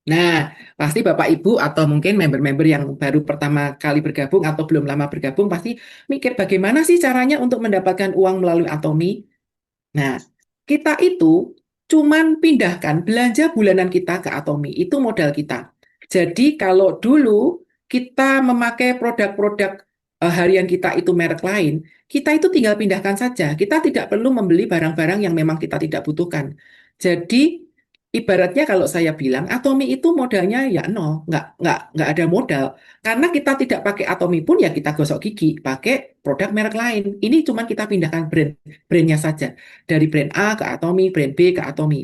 Nah, pasti Bapak Ibu atau mungkin member-member yang baru pertama kali bergabung atau belum lama bergabung pasti mikir bagaimana sih caranya untuk mendapatkan uang melalui Atomi. Nah, kita itu cuman pindahkan belanja bulanan kita ke Atomi, itu modal kita. Jadi kalau dulu kita memakai produk-produk harian kita itu merek lain, kita itu tinggal pindahkan saja. Kita tidak perlu membeli barang-barang yang memang kita tidak butuhkan. Jadi ibaratnya kalau saya bilang Atomi itu modalnya ya nol, nggak ada modal. Karena kita tidak pakai Atomi pun ya kita gosok gigi, pakai produk merek lain. Ini cuma kita pindahkan brandnya saja dari brand A ke Atomi, brand B ke Atomi.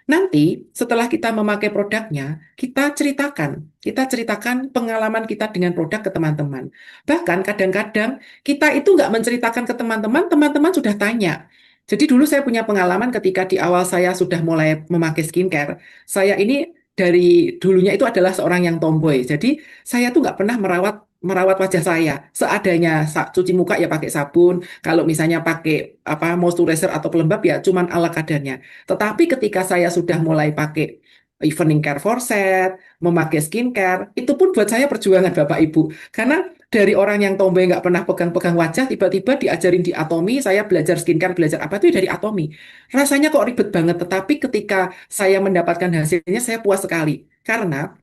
Nanti setelah kita memakai produknya, kita ceritakan pengalaman kita dengan produk ke teman-teman. Bahkan kadang-kadang kita itu nggak menceritakan ke teman-teman, teman-teman sudah tanya. Jadi dulu saya punya pengalaman ketika di awal saya sudah mulai memakai skincare. Saya ini dari dulunya itu adalah seorang yang tomboy. Jadi saya tuh nggak pernah merawat merawat wajah saya seadanya. Cuci muka ya pakai sabun, kalau misalnya pakai apa moisturizer atau pelembab ya cuman ala kadarnya. Tetapi ketika saya sudah mulai pakai evening care for set, memakai skincare, itu pun buat saya perjuangan Bapak Ibu. Karena dari orang yang tomboy nggak pernah pegang-pegang wajah, tiba-tiba diajarin di Atomi, saya belajar skincare, belajar apa itu dari Atomi. Rasanya kok ribet banget, tetapi ketika saya mendapatkan hasilnya, saya puas sekali. Karena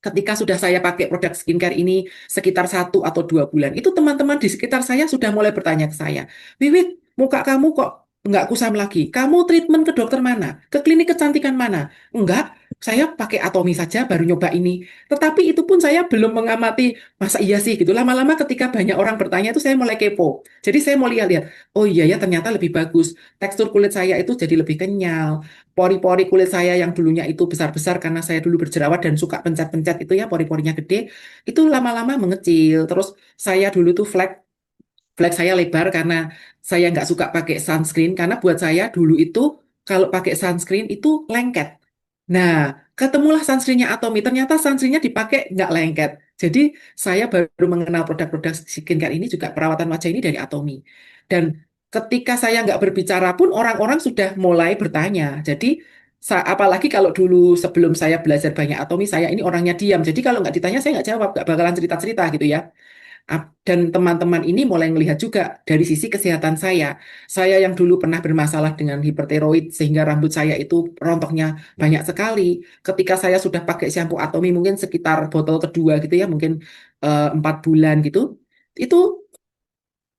ketika sudah saya pakai produk skincare ini sekitar 1 atau 2 bulan, itu teman-teman di sekitar saya sudah mulai bertanya ke saya, Wiwit, muka kamu kok nggak kusam lagi? Kamu treatment ke dokter mana? Ke klinik kecantikan mana? Enggak, saya pakai Atomi saja baru nyoba ini. Tetapi itu pun saya belum mengamati, masa iya sih gitu. Lama-lama ketika banyak orang bertanya itu saya mulai kepo. Jadi saya mau lihat-lihat, oh iya ya ternyata lebih bagus. Tekstur kulit saya itu jadi lebih kenyal, pori-pori kulit saya yang dulunya itu besar-besar karena saya dulu berjerawat dan suka pencet-pencet itu ya pori-porinya gede, itu lama-lama mengecil. Terus saya dulu tuh flek saya lebar karena saya nggak suka pakai sunscreen karena buat saya dulu itu kalau pakai sunscreen itu lengket. Nah, ketemulah sunscreennya Atomi, ternyata sunscreennya dipakai nggak lengket. Jadi saya baru mengenal produk-produk skincare ini juga perawatan wajah ini dari Atomi. Dan ketika saya nggak berbicara pun orang-orang sudah mulai bertanya. Jadi apalagi kalau dulu sebelum saya belajar banyak Atomi, saya ini orangnya diam. Jadi kalau nggak ditanya saya nggak jawab, nggak bakalan cerita-cerita gitu ya. Dan teman-teman ini mulai melihat juga dari sisi kesehatan saya. Saya yang dulu pernah bermasalah dengan hipertiroid sehingga rambut saya itu rontoknya banyak sekali. Ketika saya sudah pakai shampoo Atomi mungkin sekitar botol kedua gitu ya, mungkin 4 bulan gitu. Itu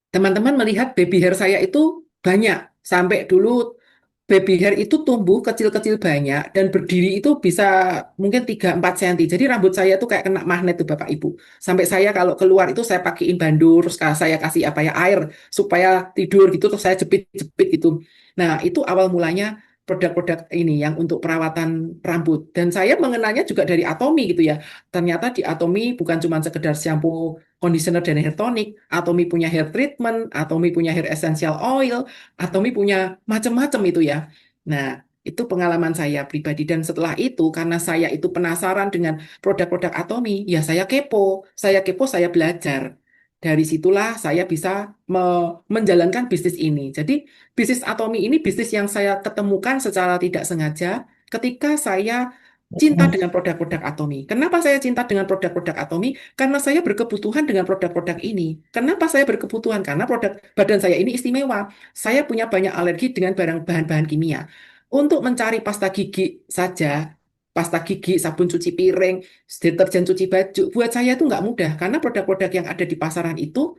teman-teman melihat baby hair saya itu banyak. Sampai dulu baby hair itu tumbuh kecil-kecil banyak dan berdiri itu bisa mungkin 3-4 cm. Jadi rambut saya tuh kayak kena magnet tuh Bapak Ibu. Sampai saya kalau keluar itu saya pakein bandur, terus saya kasih apa ya air supaya tidur gitu, terus saya jepit-jepit gitu. Nah, itu awal mulanya produk-produk ini yang untuk perawatan rambut. Dan saya mengenalnya juga dari Atomi gitu ya. Ternyata di Atomi bukan cuma sekedar shampoo, conditioner, dan hair tonic. Atomi punya hair treatment, Atomi punya hair essential oil, Atomi punya macam-macam itu ya. Nah, itu pengalaman saya pribadi. Dan setelah itu, karena saya itu penasaran dengan produk-produk Atomi, ya saya kepo, saya belajar. Dari situlah saya bisa menjalankan bisnis ini. Jadi, bisnis Atomi ini bisnis yang saya ketemukan secara tidak sengaja ketika saya cinta dengan produk-produk Atomi. Kenapa saya cinta dengan produk-produk Atomi? Karena saya berkebutuhan dengan produk-produk ini. Kenapa saya berkebutuhan? Karena produk badan saya ini istimewa. Saya punya banyak alergi dengan barang bahan-bahan kimia. Untuk mencari pasta gigi saja, pasta gigi, sabun cuci piring, deterjen cuci baju, buat saya itu nggak mudah. Karena produk-produk yang ada di pasaran itu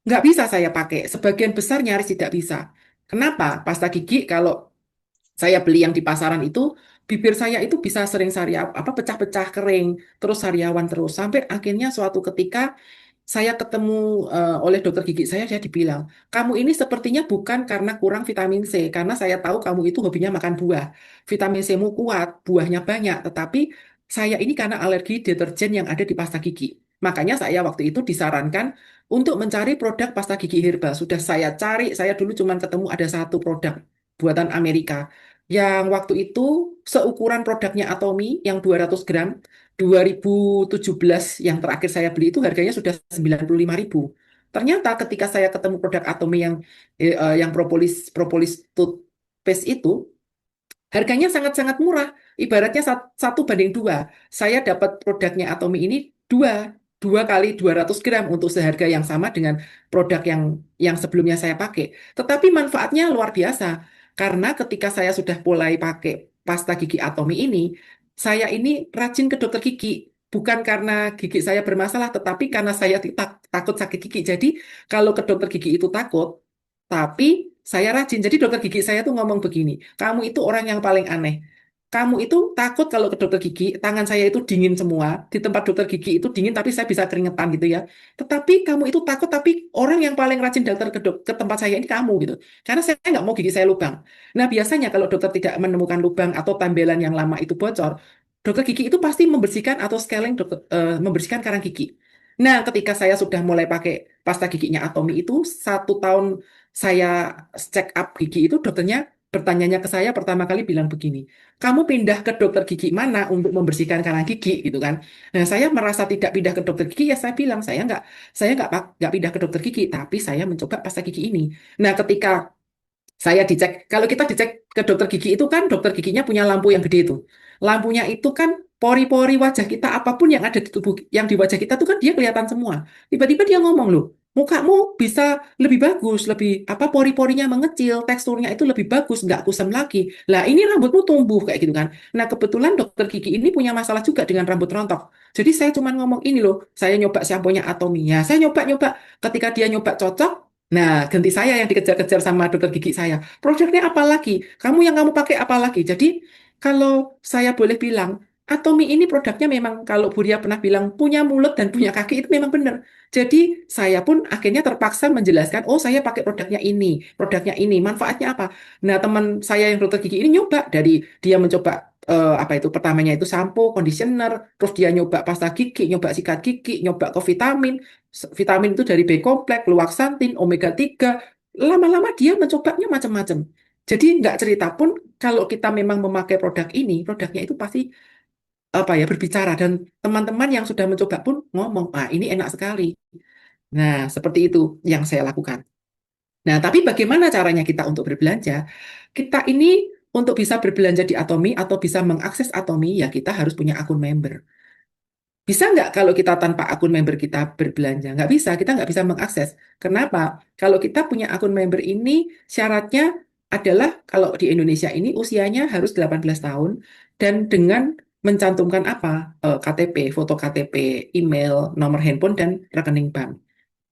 nggak bisa saya pakai. Sebagian besar nyaris tidak bisa. Kenapa? Pasta gigi kalau saya beli yang di pasaran itu, bibir saya itu bisa sering apa pecah-pecah kering, terus sariawan terus sampai akhirnya suatu ketika saya ketemu oleh dokter gigi saya dibilang, kamu ini sepertinya bukan karena kurang vitamin C, karena saya tahu kamu itu hobinya makan buah. Vitamin C-mu kuat, buahnya banyak, tetapi saya ini karena alergi deterjen yang ada di pasta gigi. Makanya saya waktu itu disarankan untuk mencari produk pasta gigi herbal. Sudah saya cari, saya dulu cuma ketemu ada satu produk buatan Amerika yang waktu itu seukuran produknya Atomi yang 200 gram 2017 yang terakhir saya beli itu harganya sudah 95.000. Ternyata ketika saya ketemu produk Atomi yang propolis propolis toothpaste itu Harganya sangat-sangat murah. Ibaratnya satu banding dua. Saya dapat produknya Atomi ini dua, dua kali 200 gram untuk seharga yang sama dengan produk yang sebelumnya saya pakai. Tetapi manfaatnya luar biasa. Karena ketika saya sudah mulai pakai pasta gigi Atomi ini, saya ini rajin ke dokter gigi. Bukan karena gigi saya bermasalah, tetapi karena saya takut sakit gigi. Jadi kalau ke dokter gigi itu takut, tapi saya rajin. Jadi dokter gigi saya tuh ngomong begini, kamu itu orang yang paling aneh. Kamu itu takut kalau ke dokter gigi, tangan saya itu dingin semua. Di tempat dokter gigi itu dingin, tapi saya bisa keringetan gitu ya. Tetapi kamu itu takut, tapi orang yang paling rajin datang ke tempat saya ini kamu gitu. Karena saya nggak mau gigi saya lubang. Nah biasanya kalau dokter tidak menemukan lubang atau tambelan yang lama itu bocor, dokter gigi itu pasti membersihkan atau scaling, membersihkan karang gigi. Nah, ketika saya sudah mulai pakai pasta giginya Atomi itu, 1 tahun saya check up gigi itu dokternya bertanyanya ke saya pertama kali bilang begini, kamu pindah ke dokter gigi mana untuk membersihkan karang gigi gitu kan? Nah saya merasa tidak pindah ke dokter gigi ya saya bilang saya nggak pindah ke dokter gigi tapi saya mencoba pasta gigi ini. Nah ketika saya dicek, kalau kita dicek ke dokter gigi itu kan dokter giginya punya lampu yang gede itu. Lampunya itu kan pori-pori wajah kita apapun yang ada di tubuh yang di wajah kita tuh kan dia kelihatan semua. Tiba-tiba dia ngomong loh, mukamu bisa lebih bagus, lebih apa pori-porinya mengecil, teksturnya itu lebih bagus, nggak kusam lagi. Lah ini rambutmu tumbuh kayak gitu kan. Nah kebetulan dokter gigi ini punya masalah juga dengan rambut rontok. Jadi saya cuma ngomong ini loh, saya nyoba samponya Atominya, saya nyoba-nyoba. Ketika dia nyoba cocok, nah, ganti saya yang dikejar-kejar sama dokter gigi saya. Produknya apa lagi? Kamu pakai apa lagi? Jadi, kalau saya boleh bilang, Atomi ini produknya memang kalau Buria pernah bilang punya mulut dan punya kaki itu memang benar. Jadi, saya pun akhirnya terpaksa menjelaskan, oh saya pakai produknya ini, manfaatnya apa? Nah, teman saya yang dokter gigi ini nyoba dari dia mencoba apa itu pertamanya itu sampo, conditioner, terus dia nyoba pasta gigi, nyoba sikat gigi, nyoba ke vitamin. Vitamin itu dari B kompleks, luaksantin, omega 3. Lama-lama dia mencobanya macam-macam. Jadi nggak cerita pun kalau kita memang memakai produk ini, produknya itu pasti apa ya berbicara dan teman-teman yang sudah mencoba pun ngomong, ah ini enak sekali. Nah, seperti itu yang saya lakukan. Nah, tapi bagaimana caranya kita untuk berbelanja? Kita ini untuk bisa berbelanja di Atomi atau bisa mengakses Atomi, ya kita harus punya akun member. Bisa nggak kalau kita tanpa akun member kita berbelanja? Nggak bisa, kita nggak bisa mengakses. Kenapa? Kalau kita punya akun member ini, syaratnya adalah kalau di Indonesia ini usianya harus 18 tahun dan dengan mencantumkan apa? KTP, foto KTP, email, nomor handphone, dan rekening bank.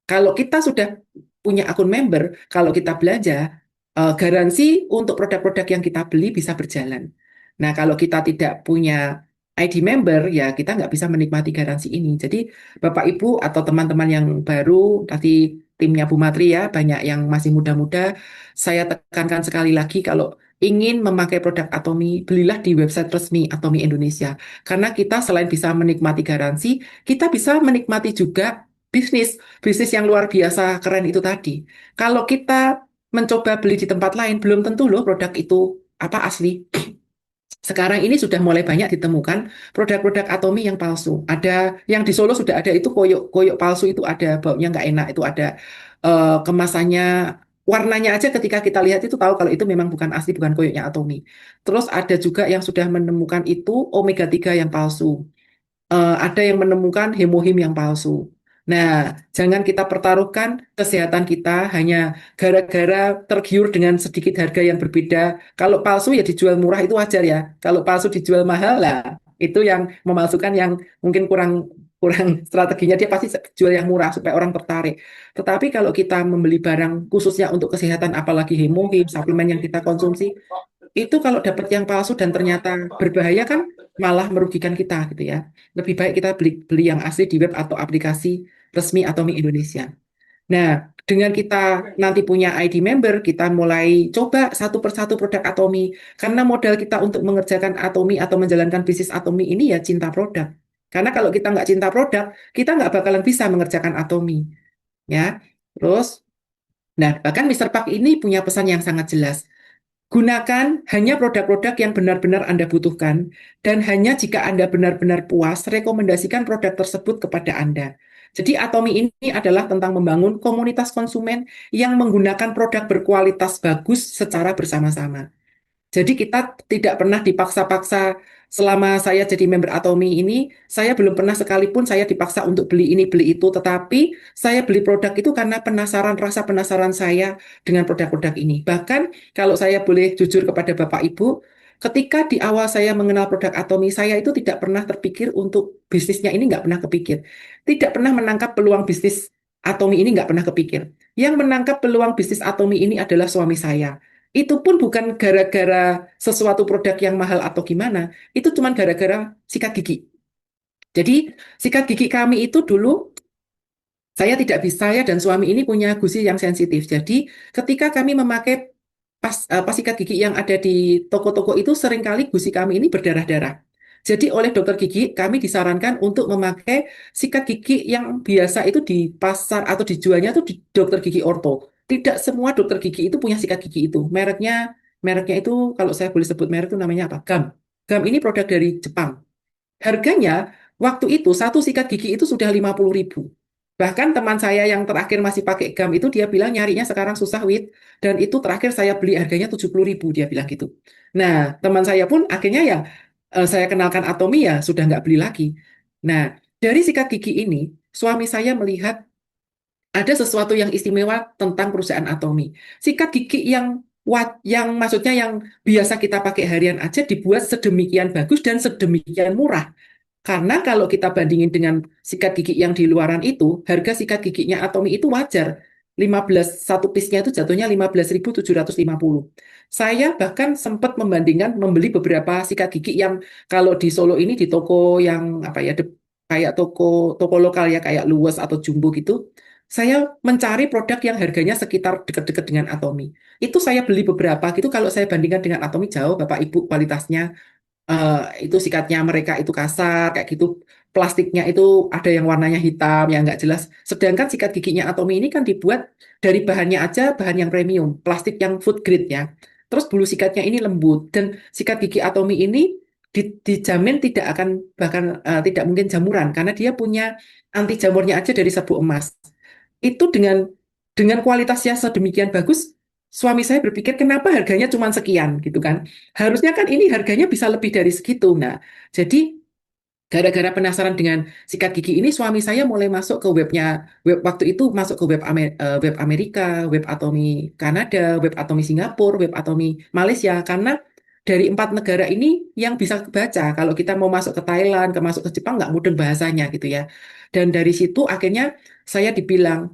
Kalau kita sudah punya akun member, kalau kita belanja, garansi untuk produk-produk yang kita beli bisa berjalan. Nah, kalau kita tidak punya ID member, ya kita nggak bisa menikmati garansi ini. Jadi, Bapak Ibu atau teman-teman yang baru, tadi timnya Bu Matri ya, banyak yang masih muda-muda, saya tekankan sekali lagi kalau ingin memakai produk Atomi, belilah di website resmi Atomi Indonesia. Karena kita selain bisa menikmati garansi, kita bisa menikmati juga bisnis bisnis yang luar biasa keren itu tadi. Kalau kita mencoba beli di tempat lain, belum tentu loh produk itu apa asli. Sekarang ini sudah mulai banyak ditemukan produk-produk Atomi yang palsu. Ada yang di Solo sudah ada itu koyok palsu itu ada baunya nggak enak itu ada kemasannya warnanya aja ketika kita lihat itu tahu kalau itu memang bukan asli bukan koyoknya Atomi. Terus ada juga yang sudah menemukan itu omega 3 yang palsu, ada yang menemukan hemohim yang palsu. Nah, jangan kita pertaruhkan kesehatan kita hanya gara-gara tergiur dengan sedikit harga yang berbeda. Kalau palsu ya dijual murah itu wajar ya. Kalau palsu dijual mahal lah, itu yang memalsukan yang mungkin kurang kurang strateginya dia pasti jual yang murah supaya orang tertarik. Tetapi kalau kita membeli barang khususnya untuk kesehatan, apalagi hemohim, suplemen yang kita konsumsi, itu kalau dapat yang palsu dan ternyata berbahaya kan malah merugikan kita gitu ya. Lebih baik kita beli beli yang asli di web atau aplikasi resmi Atomi Indonesia. Nah, dengan kita nanti punya ID member, kita mulai coba satu persatu produk Atomi. Karena modal kita untuk mengerjakan Atomi atau menjalankan bisnis Atomi ini ya cinta produk. Karena kalau kita nggak cinta produk, kita nggak bakalan bisa mengerjakan Atomi. Ya, terus, nah bahkan Mister Park ini punya pesan yang sangat jelas. Gunakan hanya produk-produk yang benar-benar Anda butuhkan, dan hanya jika Anda benar-benar puas, rekomendasikan produk tersebut kepada Anda. Jadi, Atomi ini adalah tentang membangun komunitas konsumen yang menggunakan produk berkualitas bagus secara bersama-sama. Jadi kita tidak pernah dipaksa-paksa selama saya jadi member Atomi ini, saya belum pernah sekalipun saya dipaksa untuk beli ini, beli itu, tetapi saya beli produk itu karena penasaran, rasa penasaran saya dengan produk-produk ini. Bahkan kalau saya boleh jujur kepada Bapak Ibu, ketika di awal saya mengenal produk Atomi, saya itu tidak pernah terpikir untuk bisnisnya ini nggak pernah kepikir. Tidak pernah menangkap peluang bisnis Atomi ini nggak pernah kepikir. Yang menangkap peluang bisnis Atomi ini adalah suami saya. Itu pun bukan gara-gara sesuatu produk yang mahal atau gimana, itu cuma gara-gara sikat gigi. Jadi sikat gigi kami itu dulu saya tidak bisa, saya dan suami ini punya gusi yang sensitif. Jadi ketika kami memakai pas sikat gigi yang ada di toko-toko itu seringkali gusi kami ini berdarah-darah. Jadi oleh dokter gigi kami disarankan untuk memakai sikat gigi yang biasa itu di pasar atau dijualnya itu di dokter gigi orto. Tidak semua dokter gigi itu punya sikat gigi itu. Mereknya itu kalau saya boleh sebut merek itu namanya apa? Gum. Gum ini produk dari Jepang. Harganya waktu itu satu sikat gigi itu sudah 50.000. Bahkan teman saya yang terakhir masih pakai gam itu dia bilang nyarinya sekarang susah wit dan itu terakhir saya beli harganya 70.000 dia bilang gitu. Nah teman saya pun akhirnya ya saya kenalkan Atomi ya sudah nggak beli lagi. Nah dari sikat gigi ini suami saya melihat ada sesuatu yang istimewa tentang perusahaan Atomi. Sikat gigi yang maksudnya yang biasa kita pakai harian aja dibuat sedemikian bagus dan sedemikian murah. Karena kalau kita bandingin dengan sikat gigi yang di luaran itu, harga sikat giginya Atomi itu wajar. 15 satu piece-nya itu jatuhnya 15.750. Saya bahkan sempat membandingkan membeli beberapa sikat gigi yang kalau di Solo ini di toko yang apa ya kayak toko toko lokal ya kayak Luwes atau Jumbo gitu. Saya mencari produk yang harganya sekitar dekat-dekat dengan Atomi. Itu saya beli beberapa gitu kalau saya bandingkan dengan Atomi jauh Bapak Ibu kualitasnya eh, itu sikatnya mereka itu kasar kayak gitu plastiknya itu ada yang warnanya hitam yang nggak jelas sedangkan sikat giginya Atomi ini kan dibuat dari bahannya aja bahan yang premium plastik yang food grade ya terus bulu sikatnya ini lembut dan sikat gigi Atomi ini dijamin tidak akan bahkan tidak mungkin jamuran karena dia punya anti jamurnya aja dari serbuk emas itu dengan kualitasnya sedemikian bagus suami saya berpikir kenapa harganya cuma sekian gitu kan. Harusnya kan ini harganya bisa lebih dari segitu. Nah, jadi gara-gara penasaran dengan sikat gigi ini, suami saya mulai masuk ke web waktu itu masuk ke web Amerika, web Atomi Kanada, web Atomi Singapura, web Atomi Malaysia, karena dari 4 negara ini yang bisa baca. Kalau kita mau masuk ke Thailand, masuk ke Jepang, nggak mudeng bahasanya gitu ya. Dan dari situ akhirnya saya dibilang,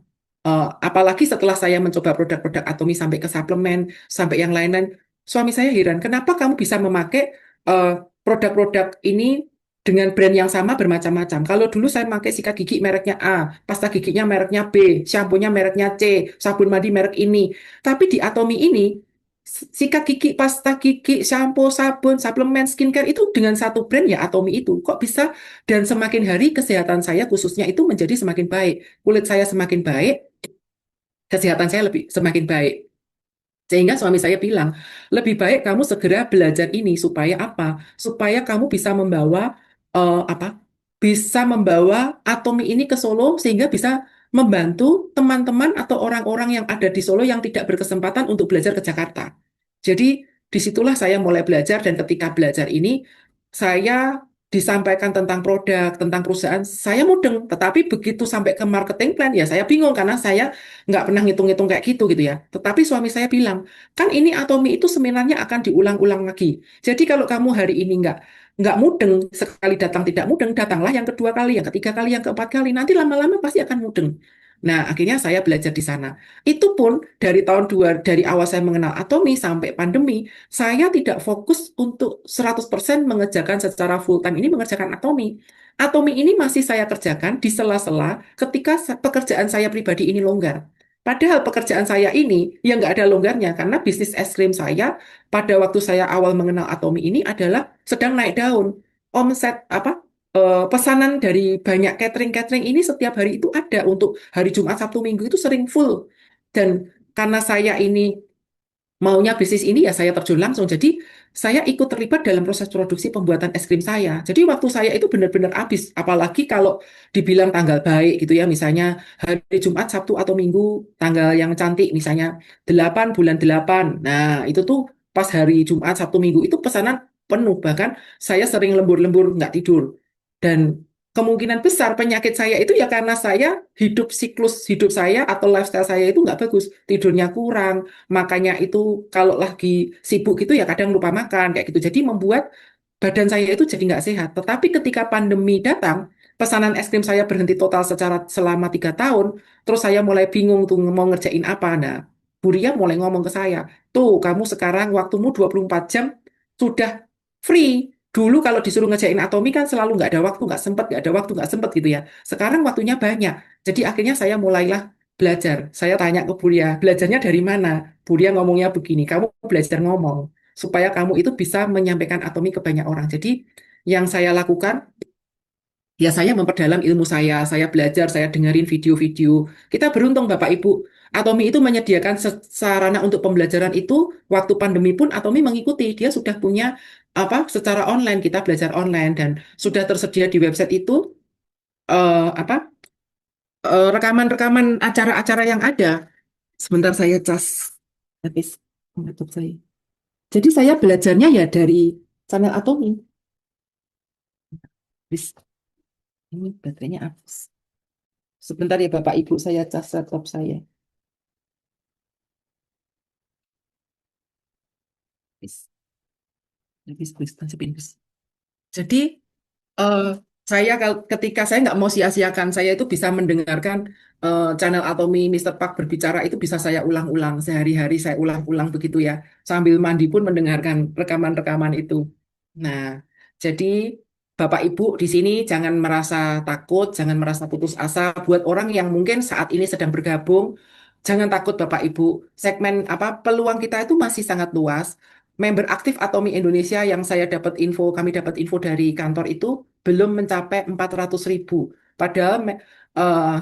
apalagi setelah saya mencoba produk-produk Atomi sampai ke suplemen, sampai yang lain-lain, suami saya heran, kenapa kamu bisa memakai eh, produk-produk ini dengan brand yang sama bermacam-macam. Kalau dulu saya pakai sikat gigi mereknya A, pasta giginya mereknya B, shampoo-nya mereknya C, sabun mandi merek ini. Tapi di Atomi ini, sikat gigi, pasta gigi, shampoo, sabun, suplemen, skincare itu dengan satu brand ya Atomi itu. Kok bisa? Dan semakin hari kesehatan saya khususnya itu menjadi semakin baik. Kulit saya semakin baik, kesehatan saya lebih semakin baik. Sehingga suami saya bilang, lebih baik kamu segera belajar ini supaya apa? Supaya kamu bisa membawa apa? Bisa membawa Atomi ini ke Solo sehingga bisa membantu teman-teman atau orang-orang yang ada di Solo yang tidak berkesempatan untuk belajar ke Jakarta. Jadi disitulah saya mulai belajar dan ketika belajar ini saya disampaikan tentang produk, tentang perusahaan, saya mudeng. Tetapi begitu sampai ke marketing plan ya saya bingung karena saya nggak pernah ngitung-ngitung kayak gitu ya. Tetapi suami saya bilang, kan ini Atomi itu seminarnya akan diulang-ulang lagi. Jadi kalau kamu hari ini nggak mudeng, sekali datang tidak mudeng, datanglah yang kedua kali, yang ketiga kali, yang keempat kali. Nanti lama-lama pasti akan mudeng. Nah, akhirnya saya belajar di sana. Itu pun dari awal saya mengenal Atomi sampai pandemi, saya tidak fokus untuk 100% mengerjakan secara full time ini mengerjakan Atomi. Atomi ini masih saya kerjakan di sela-sela ketika pekerjaan saya pribadi ini longgar. Padahal pekerjaan saya ini yang nggak ada longgarnya karena bisnis es krim saya pada waktu saya awal mengenal Atomi ini adalah sedang naik daun. Omset apa pesanan dari banyak catering-catering ini setiap hari itu ada untuk hari Jumat, Sabtu, Minggu itu sering full. Dan karena saya ini maunya bisnis ini ya saya terjun langsung. Jadi saya ikut terlibat dalam proses produksi pembuatan es krim saya. Jadi waktu saya itu benar-benar habis. Apalagi kalau dibilang tanggal baik gitu ya. Misalnya hari Jumat, Sabtu atau Minggu tanggal yang cantik. Misalnya 8 bulan 8. Nah itu tuh pas hari Jumat, Sabtu, Minggu itu pesanan penuh. Bahkan saya sering lembur-lembur nggak tidur. Dan kemungkinan besar penyakit saya itu ya karena saya siklus hidup saya atau lifestyle saya itu nggak bagus. Tidurnya kurang, makanya itu kalau lagi sibuk gitu ya kadang lupa makan kayak gitu. Jadi membuat badan saya itu jadi nggak sehat. Tetapi ketika pandemi datang, pesanan es krim saya berhenti total secara selama 3 tahun. Terus saya mulai bingung tuh mau ngerjain apa. Nah, Bu Ria mulai ngomong ke saya, tuh kamu sekarang waktumu 24 jam sudah free. Dulu kalau disuruh ngerjain Atomi kan selalu nggak ada waktu, nggak sempet, nggak ada waktu, nggak sempet gitu ya. Sekarang waktunya banyak. Jadi akhirnya saya mulailah belajar. Saya tanya ke Bu Ria, belajarnya dari mana? Bu Ria ngomongnya begini, kamu belajar ngomong supaya kamu itu bisa menyampaikan Atomi ke banyak orang. Jadi yang saya lakukan, ya saya memperdalam ilmu saya belajar, saya dengerin video-video. Kita beruntung Bapak Ibu, Atomi itu menyediakan sarana untuk pembelajaran itu waktu pandemi pun Atomi mengikuti. Dia sudah punya apa secara online, kita belajar online dan sudah tersedia di website itu apa rekaman-rekaman acara-acara yang ada. Sebentar saya cas habis laptop saya. Jadi saya belajarnya ya dari channel Atomi. Habis ini baterainya habis. Sebentar ya Bapak Ibu, saya cas laptop saya. Habis, habis, habis. Jadi eh, saya ketika saya nggak mau sia-siakan, saya itu bisa mendengarkan channel Atomi Mister Park berbicara itu bisa saya ulang-ulang sehari-hari saya ulang-ulang begitu ya. Sambil mandi pun mendengarkan rekaman-rekaman itu. Nah, jadi Bapak Ibu di sini jangan merasa takut, jangan merasa putus asa. Buat orang yang mungkin saat ini sedang bergabung, jangan takut Bapak Ibu. Segmen apa peluang kita itu masih sangat luas. Member aktif Atomi Indonesia yang saya dapat info, kami dapat info dari kantor itu belum mencapai 400.000. Padahal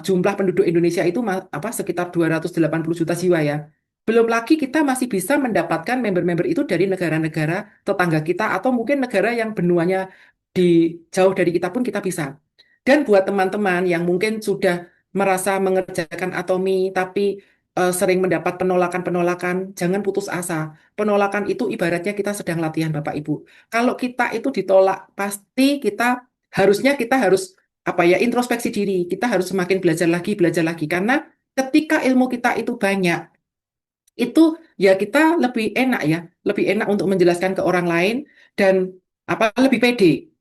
jumlah penduduk Indonesia itu apa sekitar 280 juta jiwa ya. Belum lagi kita masih bisa mendapatkan member-member itu dari negara-negara tetangga kita atau mungkin negara yang benuanya di jauh dari kita pun kita bisa. Dan buat teman-teman yang mungkin sudah merasa mengerjakan Atomi tapi sering mendapat penolakan-penolakan, jangan putus asa. Penolakan itu ibaratnya kita sedang latihan Bapak Ibu. Kalau kita itu ditolak, pasti kita harus apa ya introspeksi diri. Kita harus semakin belajar lagi karena ketika ilmu kita itu banyak, itu ya kita lebih enak untuk menjelaskan ke orang lain dan apa lebih pede.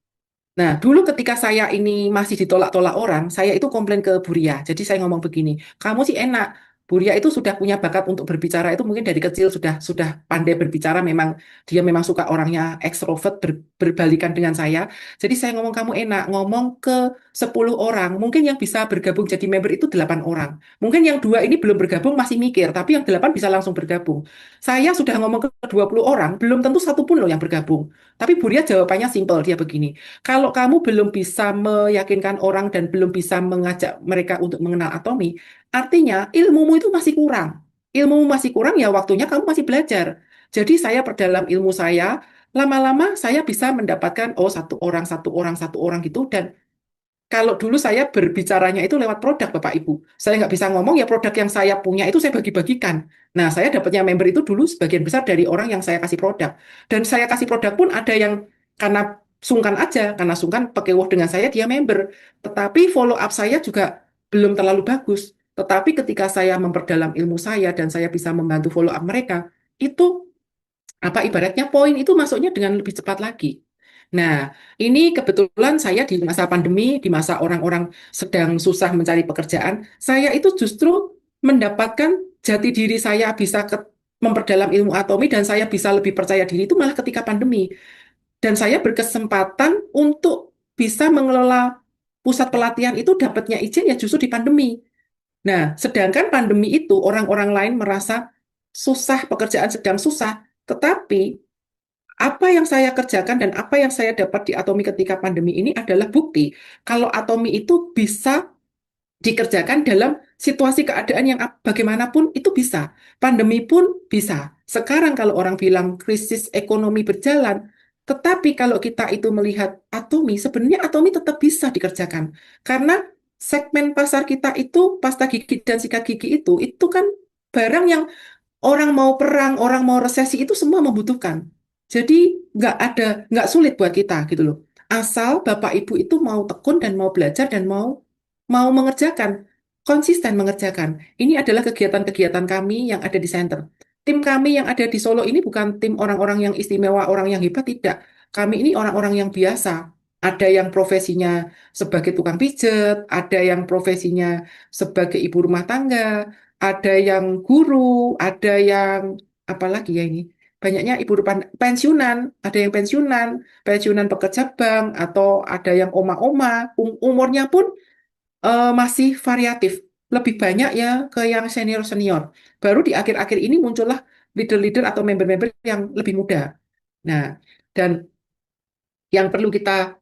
Nah, dulu ketika saya ini masih ditolak-tolak orang, saya itu komplain ke Buria. Jadi saya ngomong begini, kamu sih enak. Buria itu sudah punya bakat untuk berbicara itu mungkin dari kecil sudah pandai berbicara. Memang dia memang suka orangnya ekstrovert berbalikan dengan saya. Jadi saya ngomong kamu enak ngomong ke 10 orang. Mungkin yang bisa bergabung jadi member itu 8 orang. Mungkin yang dua ini belum bergabung masih mikir, tapi yang 8 bisa langsung bergabung. Saya sudah ngomong ke 20 orang, belum tentu satu pun loh yang bergabung. Tapi Buria jawabannya simpel, dia begini. Kalau kamu belum bisa meyakinkan orang dan belum bisa mengajak mereka untuk mengenal atomi, artinya ilmumu itu masih kurang. Ilmumu masih kurang ya waktunya kamu masih belajar. Jadi saya perdalam ilmu saya, lama-lama saya bisa mendapatkan oh satu orang gitu dan kalau dulu saya berbicaranya itu lewat produk, Bapak Ibu. Saya nggak bisa ngomong, ya produk yang saya punya itu saya bagi-bagikan. Nah, saya dapatnya member itu dulu sebagian besar dari orang yang saya kasih produk. Dan saya kasih produk pun ada yang karena sungkan aja, karena sungkan pekewoh dengan saya, dia member. Tetapi follow up saya juga belum terlalu bagus. Tetapi ketika saya memperdalam ilmu saya dan saya bisa membantu follow up mereka, itu apa ibaratnya poin itu masuknya dengan lebih cepat lagi. Nah, ini kebetulan saya di masa pandemi, di masa orang-orang sedang susah mencari pekerjaan, saya itu justru mendapatkan jati diri saya bisa memperdalam ilmu atomi dan saya bisa lebih percaya diri itu malah ketika pandemi. Dan saya berkesempatan untuk bisa mengelola pusat pelatihan itu dapatnya izin ya justru di pandemi. Nah, sedangkan pandemi itu orang-orang lain merasa susah, pekerjaan sedang susah, tetapi apa yang saya kerjakan dan apa yang saya dapat di Atomi ketika pandemi ini adalah bukti kalau Atomi itu bisa dikerjakan dalam situasi keadaan yang bagaimanapun itu bisa. Pandemi pun bisa. Sekarang kalau orang bilang krisis ekonomi berjalan, tetapi kalau kita itu melihat Atomi, sebenarnya Atomi tetap bisa dikerjakan. Karena segmen pasar kita itu pasta gigi dan sikat gigi itu kan barang yang Orang mau perang, orang mau resesi itu semua membutuhkan. Jadi nggak sulit buat kita gitu loh. Asal Bapak Ibu itu mau tekun dan mau belajar dan mau mau mengerjakan, konsisten mengerjakan. Ini adalah kegiatan-kegiatan kami yang ada di center. Tim kami yang ada di Solo ini bukan tim orang-orang yang istimewa, orang yang hebat, tidak. Kami ini orang-orang yang biasa. Ada yang profesinya sebagai tukang pijet, ada yang profesinya sebagai ibu rumah tangga, ada yang guru, ada yang apa lagi ya ini? Banyaknya ibu rumah pensiunan, ada yang pensiunan, pensiunan pekerja bank, atau ada yang oma-oma, umurnya pun masih variatif. Lebih banyak ya ke yang senior-senior. Baru di akhir-akhir ini muncullah leader-leader atau member-member yang lebih muda. Nah, dan yang perlu kita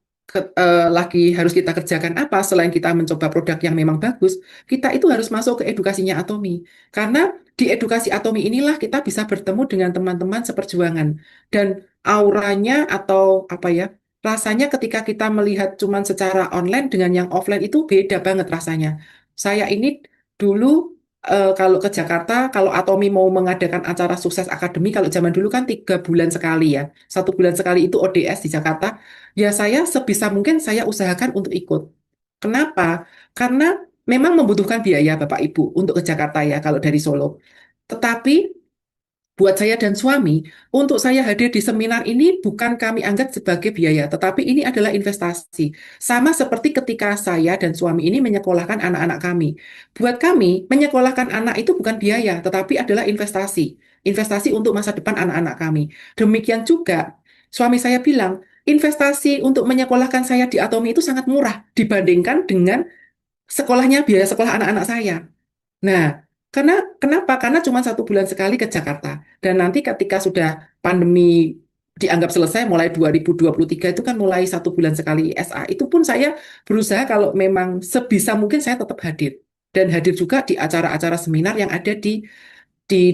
lagi harus kita kerjakan apa selain kita mencoba produk yang memang bagus, kita itu harus masuk ke edukasinya Atomi. Karena di edukasi Atomi inilah kita bisa bertemu dengan teman-teman seperjuangan dan auranya atau apa ya, rasanya ketika kita melihat cuman secara online dengan yang offline itu beda banget rasanya. Saya ini dulu kalau ke Jakarta, kalau Atomi mau mengadakan acara sukses akademi, kalau zaman dulu kan 3 bulan sekali ya, 1 bulan sekali itu ODS di Jakarta. Ya saya sebisa mungkin saya usahakan untuk ikut. Kenapa? Karena memang membutuhkan biaya Bapak Ibu untuk ke Jakarta ya kalau dari Solo. Tetapi buat saya dan suami, untuk saya hadir di seminar ini bukan kami anggap sebagai biaya, tetapi ini adalah investasi. Sama seperti ketika saya dan suami ini menyekolahkan anak-anak kami. Buat kami, menyekolahkan anak itu bukan biaya, tetapi adalah investasi. Investasi untuk masa depan anak-anak kami. Demikian juga, suami saya bilang, investasi untuk menyekolahkan saya di Atomi itu sangat murah dibandingkan dengan sekolahnya, biaya sekolah anak-anak saya. Nah, kenapa? Karena cuma 1 bulan sekali ke Jakarta. Dan nanti ketika sudah pandemi dianggap selesai mulai 2023 itu kan mulai 1 bulan sekali SA. Itu pun saya berusaha kalau memang sebisa mungkin saya tetap hadir. Dan hadir juga di acara-acara seminar yang ada di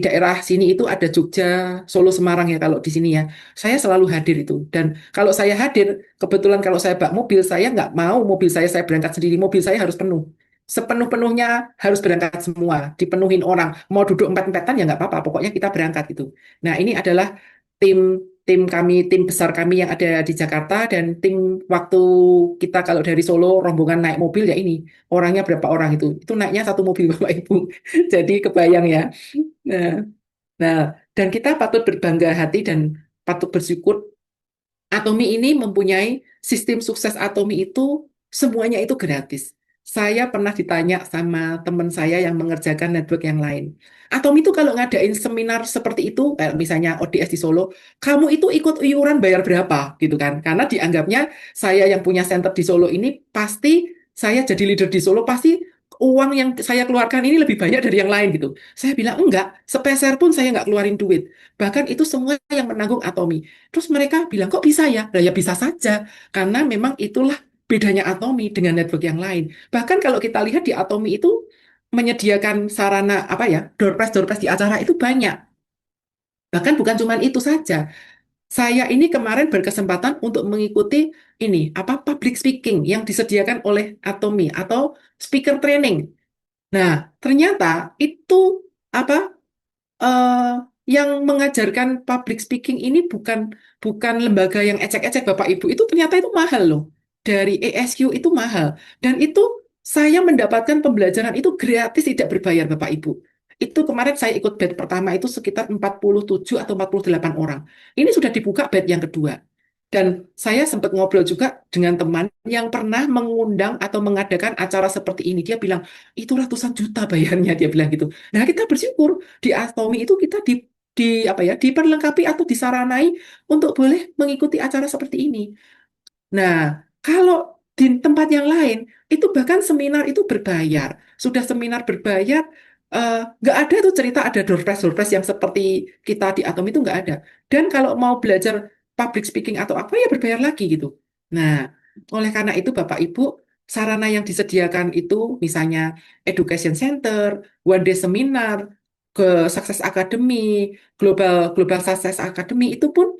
daerah sini itu ada Jogja, Solo, Semarang ya kalau di sini ya. Saya selalu hadir itu. Dan kalau saya hadir, kebetulan kalau saya bak mobil, saya nggak mau mobil saya berangkat sendiri. Mobil saya harus penuh. Sepenuh-penuhnya harus berangkat semua, dipenuhin orang. Mau duduk empat-empatan ya nggak apa-apa, pokoknya kita berangkat gitu. Nah ini adalah tim tim kami, tim besar kami yang ada di Jakarta dan tim waktu kita kalau dari Solo rombongan naik mobil ya ini orangnya berapa orang itu naiknya satu mobil Bapak Ibu. Jadi kebayang ya. Nah, nah, dan kita patut berbangga hati dan patut bersyukur Atomi ini mempunyai sistem sukses Atomi itu semuanya itu gratis. Saya pernah ditanya sama teman saya yang mengerjakan network yang lain. Atomi itu kalau ngadain seminar seperti itu, kayak misalnya ODS di Solo, kamu itu ikut iuran bayar berapa gitu kan? Karena dianggapnya saya yang punya center di Solo ini pasti saya jadi leader di Solo pasti uang yang saya keluarkan ini lebih banyak dari yang lain gitu. Saya bilang enggak, sepeser pun saya nggak keluarin duit. Bahkan itu semua yang menanggung Atomi. Terus mereka bilang, kok bisa ya? Nah, ya bisa saja, karena memang itulah bedanya Atomi dengan network yang lain. Bahkan kalau kita lihat di Atomi itu menyediakan sarana apa ya, door prize di acara itu banyak. Bahkan bukan cuma itu saja. Saya ini kemarin berkesempatan untuk mengikuti ini apa public speaking yang disediakan oleh Atomi atau speaker training. Nah, ternyata itu apa eh, yang mengajarkan public speaking ini bukan bukan lembaga yang ecek-ecek Bapak Ibu. Itu ternyata itu mahal loh. Dari ESQ itu mahal. Dan itu saya mendapatkan pembelajaran itu gratis tidak berbayar Bapak Ibu. Itu kemarin saya ikut batch pertama itu sekitar 47 atau 48 orang. Ini sudah dibuka batch yang kedua. Dan saya sempat ngobrol juga dengan teman yang pernah mengundang atau mengadakan acara seperti ini. Dia bilang, itu ratusan juta bayarnya, dia bilang gitu. Nah, kita bersyukur di Atomi itu kita di apa ya, diperlengkapi atau disaranai untuk boleh mengikuti acara seperti ini. Nah, kalau di tempat yang lain, itu bahkan seminar itu berbayar. Sudah seminar berbayar, nggak ada tuh cerita ada door prize yang seperti kita di Atom itu nggak ada. Dan kalau mau belajar public speaking atau apa ya berbayar lagi gitu. Nah, oleh karena itu Bapak Ibu, sarana yang disediakan itu misalnya education center, one day seminar, ke Success Academy, Global Global Success Academy itu pun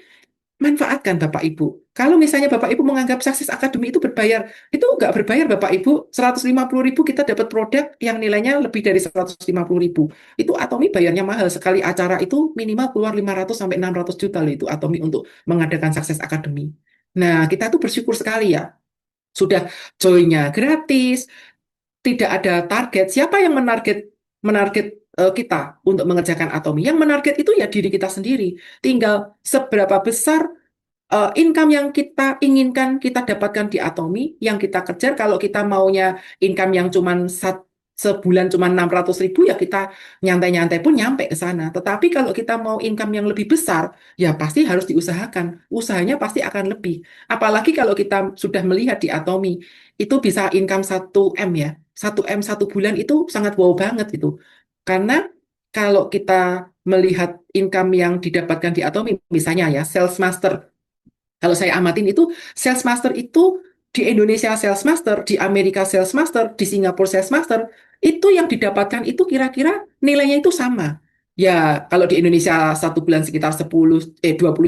manfaatkan Bapak Ibu. Kalau misalnya Bapak Ibu menganggap Sukses Academy itu berbayar, itu nggak berbayar Bapak Ibu. 150.000 kita dapat produk yang nilainya lebih dari 150.000. Itu Atomi bayarnya mahal. Sekali acara itu minimal keluar 500 sampai 600 juta loh itu Atomi untuk mengadakan Sukses Academy. Nah, kita tuh bersyukur sekali ya. Sudah joinnya gratis, tidak ada target. Siapa yang menarget kita untuk mengerjakan Atomi? Yang menarget itu ya diri kita sendiri. Tinggal seberapa besar income yang kita inginkan kita dapatkan di Atomi, yang kita kejar. Kalau kita maunya income yang cuman sebulan cuma 600.000, ya kita nyantai-nyantai pun nyampe ke sana. Tetapi kalau kita mau income yang lebih besar, ya pasti harus diusahakan. Usahanya pasti akan lebih. Apalagi kalau kita sudah melihat di Atomi, itu bisa income 1 M ya. 1 M 1 bulan itu sangat wow banget itu. Karena kalau kita melihat income yang didapatkan di Atomi, misalnya ya, sales master, kalau saya amatin itu sales master itu di Indonesia sales master, di Amerika sales master, di Singapura sales master, itu yang didapatkan itu kira-kira nilainya itu sama. Ya, kalau di Indonesia 1 bulan sekitar 20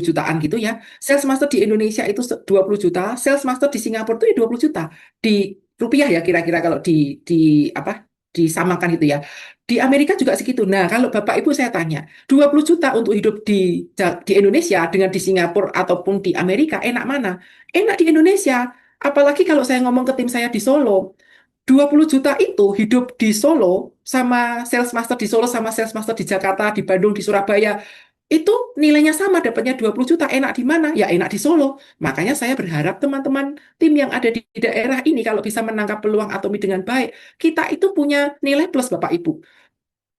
jutaan gitu ya. Sales master di Indonesia itu 20 juta, sales master di Singapura itu ya 20 juta. Di rupiah ya kira-kira kalau di apa? Disamakan itu ya. Di Amerika juga segitu. Nah, kalau Bapak Ibu saya tanya, 20 juta untuk hidup di Indonesia dengan di Singapura ataupun di Amerika, enak mana? Enak di Indonesia. Apalagi kalau saya ngomong ke tim saya di Solo, 20 juta itu hidup di Solo sama sales master di Solo sama sales master di Jakarta, di Bandung, di Surabaya. Itu nilainya sama, dapatnya 20 juta. Enak di mana? Ya enak di Solo. Makanya saya berharap teman-teman tim yang ada di daerah ini kalau bisa menangkap peluang Atomi dengan baik, kita itu punya nilai plus Bapak Ibu.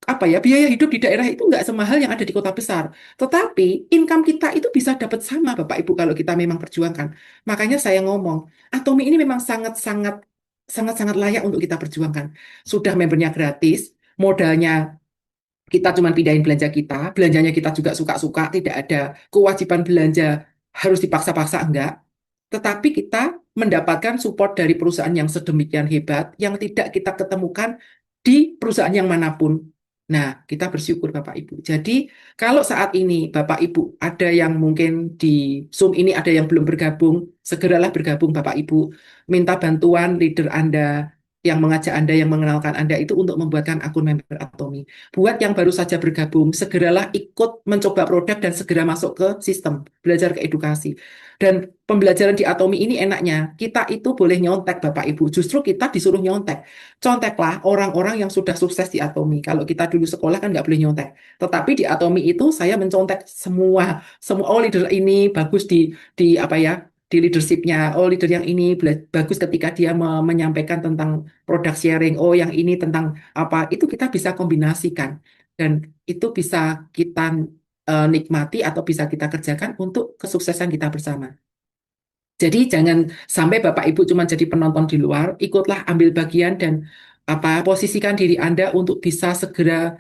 Apa ya, biaya hidup di daerah itu nggak semahal yang ada di kota besar. Tetapi income kita itu bisa dapat sama Bapak Ibu kalau kita memang perjuangkan. Makanya saya ngomong, Atomi ini memang sangat-sangat layak untuk kita perjuangkan. Sudah membernya gratis, modalnya kita cuma pindahin belanja kita, belanjanya kita juga suka-suka, tidak ada kewajiban belanja harus dipaksa-paksa, enggak. Tetapi kita mendapatkan support dari perusahaan yang sedemikian hebat, yang tidak kita ketemukan di perusahaan yang manapun. Nah, kita bersyukur Bapak Ibu. Jadi, kalau saat ini Bapak Ibu ada yang mungkin di Zoom ini ada yang belum bergabung, segeralah bergabung Bapak Ibu. Minta bantuan leader Anda yang mengajak Anda, yang mengenalkan Anda itu untuk membuatkan akun member Atomi. Buat yang baru saja bergabung, segeralah ikut mencoba produk dan segera masuk ke sistem, belajar ke edukasi. Dan pembelajaran di Atomi ini enaknya, kita itu boleh nyontek Bapak Ibu. Justru kita disuruh nyontek. Conteklah orang-orang yang sudah sukses di Atomi. Kalau kita dulu sekolah kan nggak boleh nyontek. Tetapi di Atomi itu saya mencontek semua oh leader ini bagus di apa ya, di leadershipnya. Oh leader yang ini bagus ketika dia menyampaikan tentang product sharing. Oh yang ini tentang apa? Itu kita bisa kombinasikan dan itu bisa kita nikmati atau bisa kita kerjakan untuk kesuksesan kita bersama. Jadi jangan sampai Bapak Ibu cuma jadi penonton di luar, ikutlah ambil bagian dan apa posisikan diri Anda untuk bisa segera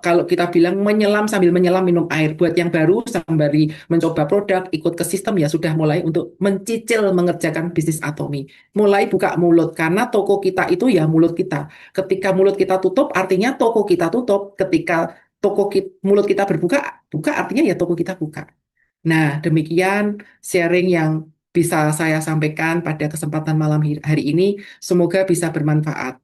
kalau kita bilang menyelam sambil menyelam minum air. Buat yang baru sembari mencoba produk, ikut ke sistem ya sudah mulai untuk mencicil mengerjakan bisnis Atomi. Mulai buka mulut karena toko kita itu ya mulut kita. Ketika mulut kita tutup artinya toko kita tutup. Ketika mulut kita berbuka, buka artinya ya toko kita buka. Nah, demikian sharing yang bisa saya sampaikan pada kesempatan malam hari ini. Semoga bisa bermanfaat.